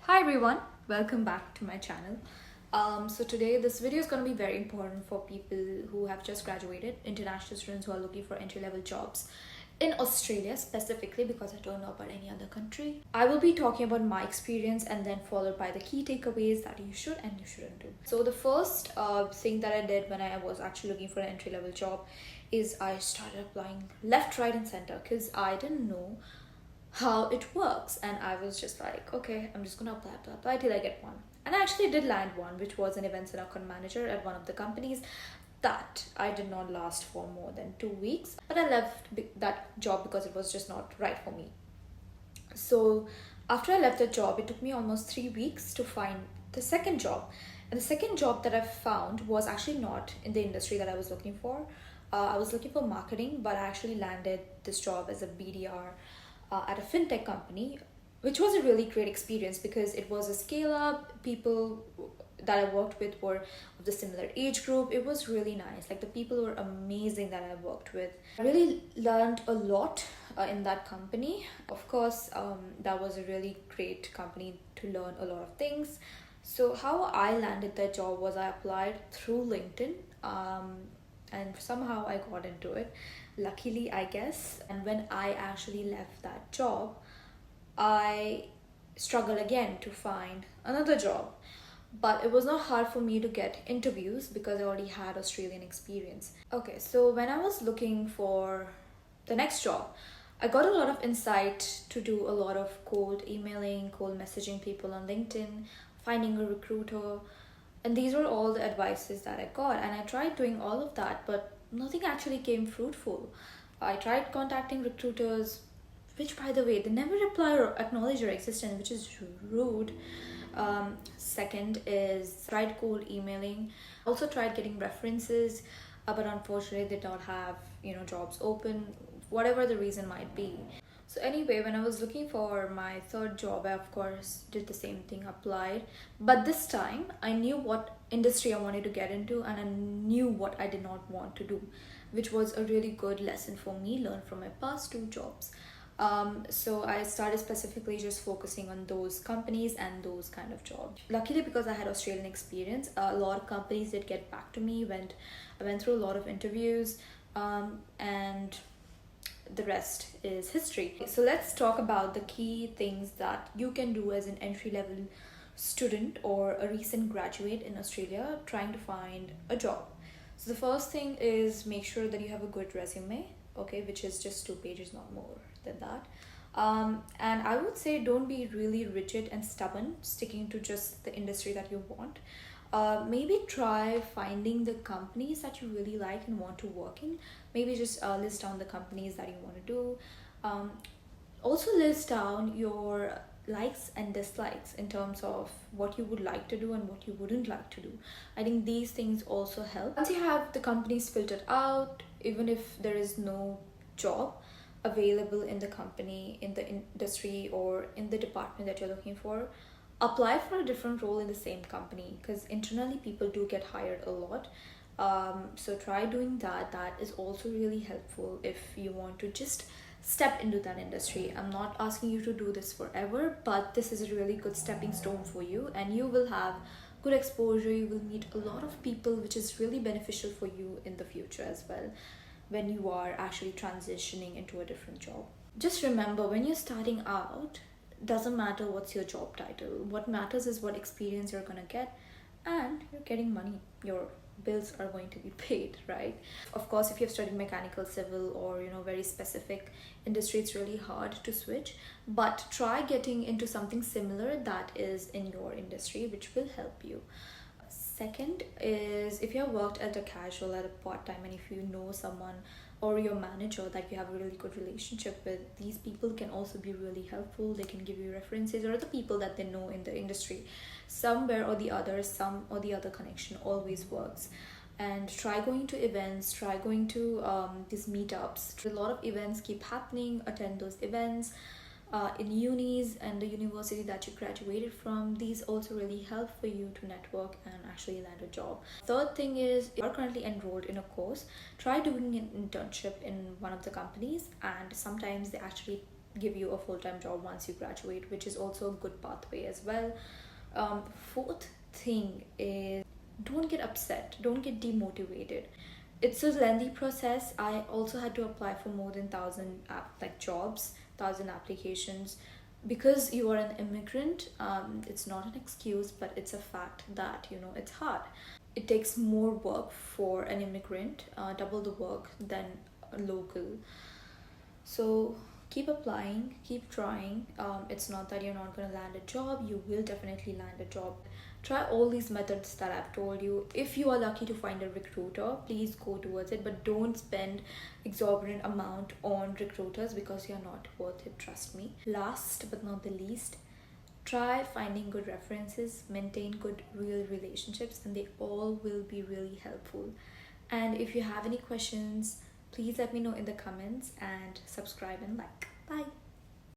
Hi everyone, welcome back to my channel. So today this video is going to be very important for people who have just graduated, international students who are looking for entry-level jobs in Australia specifically, because I don't know about any other country. I will be talking about my experience and then followed by the key takeaways that you should and you shouldn't do. So the first thing that I did when I was actually looking for an entry-level job is I started applying left, right and center because I didn't know how it works, and I was just like, okay, I'm just gonna apply till I get one. And I actually did land one, which was an events and account manager at one of the companies. That I did not last for more than 2 weeks, but I left that job because it was just not right for me. So after I left the job, it took me almost 3 weeks to find the second job. And the second job that I found was actually not in the industry that I was looking for. I was looking for marketing, but I actually landed this job as a BDR at a fintech company, which was a really great experience because it was a scale up. People that I worked with were of the similar age group. It was really nice. Like, the people were amazing that I worked with. I really learned a lot in that company. Of course, that was a really great company to learn a lot of things. So how I landed that job was I applied through LinkedIn, and somehow I got into it, luckily, I guess. And when I actually left that job, I struggled again to find another job. But it was not hard for me to get interviews because I already had Australian experience. Okay, so when I was looking for the next job, I got a lot of insight to do a lot of cold emailing, cold messaging people on LinkedIn, finding a recruiter. And these were all the advices that I got. And I tried doing all of that, but nothing actually came fruitful. I tried contacting recruiters, which, by the way, they never reply or acknowledge your existence, which is rude. Second is tried cold emailing. Also tried getting references, but unfortunately they did not have jobs open, whatever the reason might be. So anyway, when I was looking for my third job, I of course did the same thing, applied. But this time I knew what industry I wanted to get into, and I knew what I did not want to do, which was a really good lesson for me, learn from my past two jobs. So I started specifically just focusing on those companies and those kind of jobs. Luckily, because I had Australian experience, a lot of companies did get back to me. I went through a lot of interviews, and the rest is history. So let's talk about the key things that you can do as an entry level student or a recent graduate in Australia trying to find a job. So the first thing is make sure that you have a good resume, okay, which is just 2 pages, not more than that. And I would say don't be really rigid and stubborn, sticking to just the industry that you want. Maybe try finding the companies that you really like and want to work in. Maybe just list down the companies that you want to do. Also list down your likes and dislikes in terms of what you would like to do and what you wouldn't like to do. I think these things also help. Once you have the companies filtered out, even if there is no job available in the company, in the industry, or in the department that you're looking for, apply for a different role in the same company, because internally people do get hired a lot. So try doing that. That is also really helpful if you want to just step into that industry. I'm not asking you to do this forever, but this is a really good stepping stone for you, and you will have good exposure. You will meet a lot of people, which is really beneficial for you in the future as well, when you are actually transitioning into a different job. Just remember, when you're starting out, doesn't matter what's your job title. What matters is what experience you're gonna get, and you're getting money. Your bills are going to be paid, right? Of course, if you've studied mechanical, civil, or very specific industry, it's really hard to switch. But try getting into something similar that is in your industry, which will help you. Second is, if you have worked at a casual, at a part-time, and if you know someone or your manager that you have a really good relationship with, these people can also be really helpful. They can give you references or the people that they know in the industry. Somewhere or the other, some or the other connection always works. And try going to events, try going to these meetups. A lot of events keep happening, attend those events. In unis and the university that you graduated from, these also really help for you to network and actually land a job. Third thing is, if you are currently enrolled in a course, try doing an internship in one of the companies, and sometimes they actually give you a full-time job once you graduate, which is also a good pathway as well. Fourth thing is, don't get upset, don't get demotivated. It's a lengthy process. I also had to apply for more than 1,000 jobs, 1,000 applications. Because you are an immigrant, it's not an excuse, but it's a fact that it's hard. It takes more work for an immigrant, double the work than a local. So keep applying, keep trying. It's not that you're not going to land a job, you will definitely land a job. Try all these methods that I've told you. If you are lucky to find a recruiter, please go towards it, but don't spend exorbitant amount on recruiters because you're not worth it, trust me. Last but not the least, try finding good references, maintain good real relationships, and they all will be really helpful. And if you have any questions, please let me know in the comments, and subscribe and like. Bye.